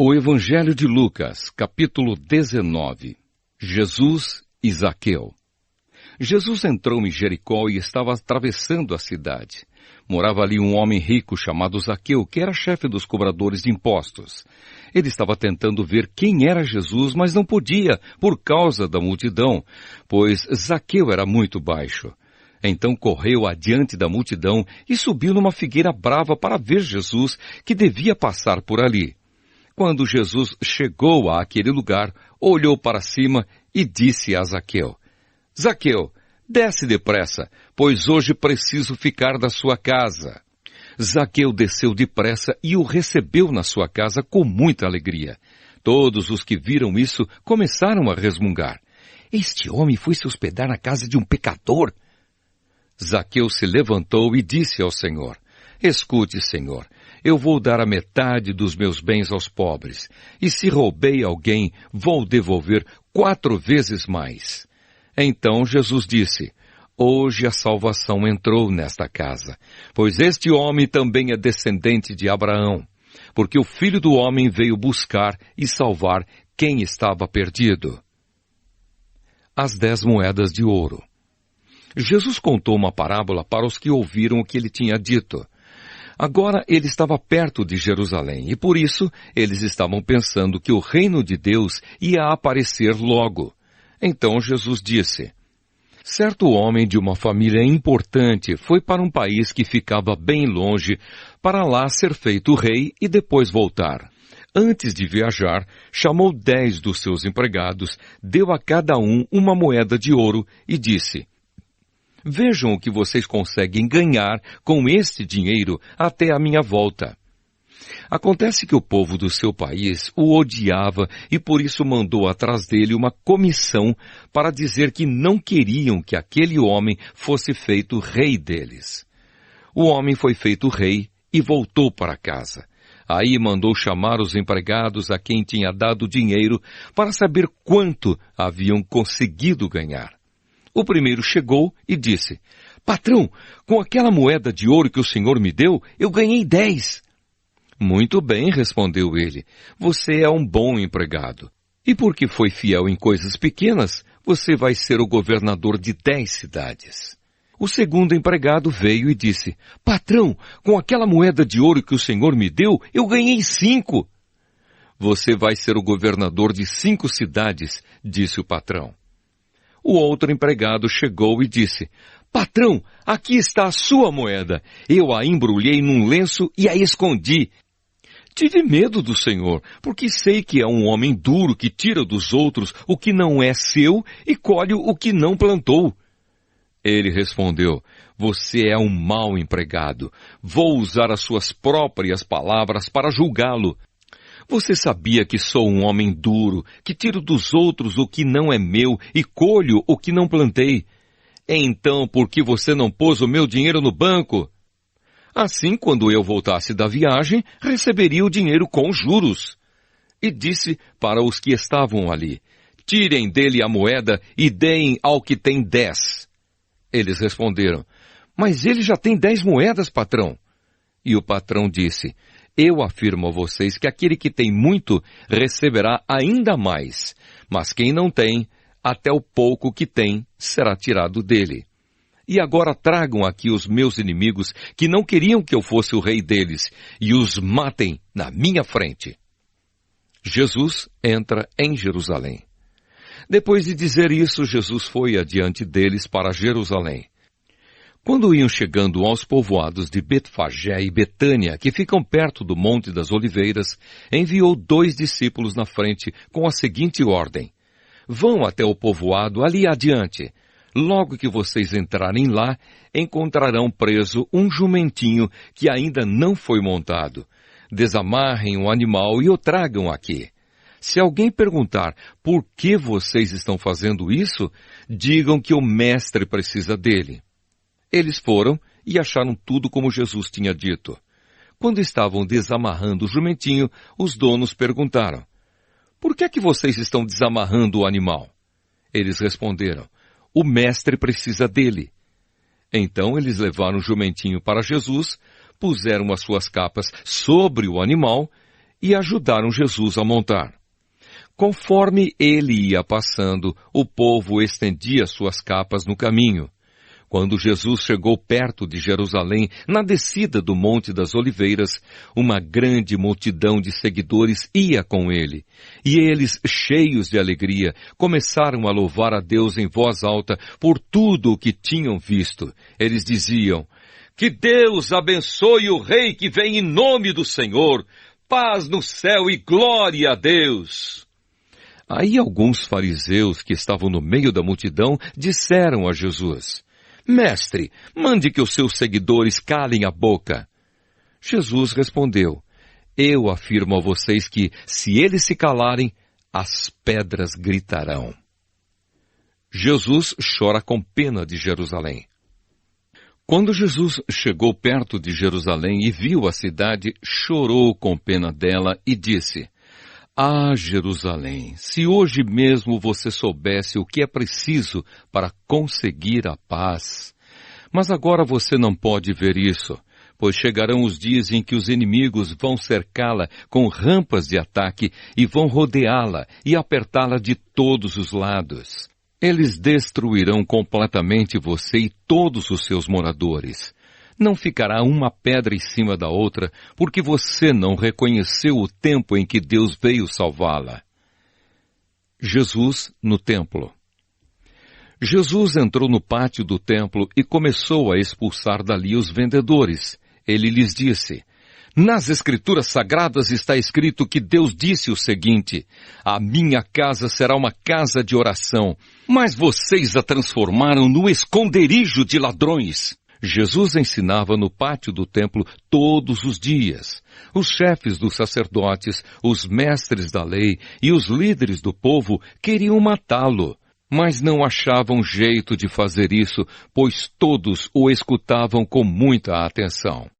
O Evangelho de Lucas, capítulo 19. Jesus e Zaqueu. Jesus entrou em Jericó e estava atravessando a cidade. Morava ali um homem rico chamado Zaqueu, que era chefe dos cobradores de impostos. Ele estava tentando ver quem era Jesus, mas não podia, por causa da multidão, pois Zaqueu era muito baixo. Então correu adiante da multidão e subiu numa figueira brava para ver Jesus, que devia passar por ali. Quando Jesus chegou àquele lugar, olhou para cima e disse a Zaqueu: Zaqueu, desce depressa, pois hoje preciso ficar da sua casa. Zaqueu desceu depressa e o recebeu na sua casa com muita alegria. Todos os que viram isso começaram a resmungar. Este homem foi se hospedar na casa de um pecador. Zaqueu se levantou e disse ao Senhor: Escute, Senhor, eu vou dar a metade dos meus bens aos pobres, e se roubei alguém, vou devolver 4 vezes mais. Então Jesus disse: Hoje a salvação entrou nesta casa, pois este homem também é descendente de Abraão, porque o Filho do Homem veio buscar e salvar quem estava perdido. As 10 moedas de ouro. Jesus contou uma parábola para os que ouviram o que ele tinha dito. Agora ele estava perto de Jerusalém e por isso eles estavam pensando que o reino de Deus ia aparecer logo. Então Jesus disse: Certo homem de uma família importante foi para um país que ficava bem longe, para lá ser feito rei e depois voltar. Antes de viajar, chamou 10 dos seus empregados, deu a cada um uma moeda de ouro e disse: Vejam o que vocês conseguem ganhar com este dinheiro até a minha volta. Acontece que o povo do seu país o odiava e por isso mandou atrás dele uma comissão para dizer que não queriam que aquele homem fosse feito rei deles. O homem foi feito rei e voltou para casa. Aí mandou chamar os empregados a quem tinha dado dinheiro para saber quanto haviam conseguido ganhar. O primeiro chegou e disse: Patrão, com aquela moeda de ouro que o senhor me deu, eu ganhei 10. Muito bem, respondeu ele, você é um bom empregado. E porque foi fiel em coisas pequenas, você vai ser o governador de 10 cidades. O segundo empregado veio e disse: Patrão, com aquela moeda de ouro que o senhor me deu, eu ganhei 5. Você vai ser o governador de 5 cidades, disse o patrão. O outro empregado chegou e disse: Patrão, aqui está a sua moeda. Eu a embrulhei num lenço e a escondi. Tive medo do senhor, porque sei que é um homem duro que tira dos outros o que não é seu e colhe o que não plantou. Ele respondeu: Você é um mau empregado. Vou usar as suas próprias palavras para julgá-lo. Você sabia que sou um homem duro, que tiro dos outros o que não é meu e colho o que não plantei. Então, por que você não pôs o meu dinheiro no banco? Assim, quando eu voltasse da viagem, receberia o dinheiro com juros. E disse para os que estavam ali: Tirem dele a moeda e deem ao que tem 10. Eles responderam: Mas ele já tem 10 moedas, patrão. E o patrão disse: Eu afirmo a vocês que aquele que tem muito receberá ainda mais, mas quem não tem, até o pouco que tem será tirado dele. E agora tragam aqui os meus inimigos que não queriam que eu fosse o rei deles e os matem na minha frente. Jesus entra em Jerusalém. Depois de dizer isso, Jesus foi adiante deles para Jerusalém. Quando iam chegando aos povoados de Betfagé e Betânia, que ficam perto do Monte das Oliveiras, enviou 2 discípulos na frente com a seguinte ordem: Vão até o povoado ali adiante. Logo que vocês entrarem lá, encontrarão preso um jumentinho que ainda não foi montado. Desamarrem o animal e o tragam aqui. Se alguém perguntar por que vocês estão fazendo isso, digam que o mestre precisa dele. Eles foram e acharam tudo como Jesus tinha dito. Quando estavam desamarrando o jumentinho, os donos perguntaram: Por que é que vocês estão desamarrando o animal? Eles responderam: O mestre precisa dele. Então eles levaram o jumentinho para Jesus, puseram as suas capas sobre o animal e ajudaram Jesus a montar. Conforme ele ia passando, o povo estendia suas capas no caminho. Quando Jesus chegou perto de Jerusalém, na descida do Monte das Oliveiras, uma grande multidão de seguidores ia com ele. E eles, cheios de alegria, começaram a louvar a Deus em voz alta por tudo o que tinham visto. Eles diziam: "Que Deus abençoe o Rei que vem em nome do Senhor! Paz no céu e glória a Deus!" Aí alguns fariseus que estavam no meio da multidão disseram a Jesus: "Mestre, mande que os seus seguidores calem a boca." Jesus respondeu: "Eu afirmo a vocês que, se eles se calarem, as pedras gritarão." Jesus chora com pena de Jerusalém. Quando Jesus chegou perto de Jerusalém e viu a cidade, chorou com pena dela e disse: "Ah, Jerusalém, se hoje mesmo você soubesse o que é preciso para conseguir a paz. Mas agora você não pode ver isso, pois chegarão os dias em que os inimigos vão cercá-la com rampas de ataque e vão rodeá-la e apertá-la de todos os lados. Eles destruirão completamente você e todos os seus moradores. Não ficará uma pedra em cima da outra, porque você não reconheceu o tempo em que Deus veio salvá-la." Jesus no templo. Jesus entrou no pátio do templo e começou a expulsar dali os vendedores. Ele lhes disse: "Nas Escrituras Sagradas está escrito que Deus disse o seguinte: 'A minha casa será uma casa de oração', mas vocês a transformaram no esconderijo de ladrões." Jesus ensinava no pátio do templo todos os dias. Os chefes dos sacerdotes, os mestres da lei e os líderes do povo queriam matá-lo, mas não achavam jeito de fazer isso, pois todos o escutavam com muita atenção.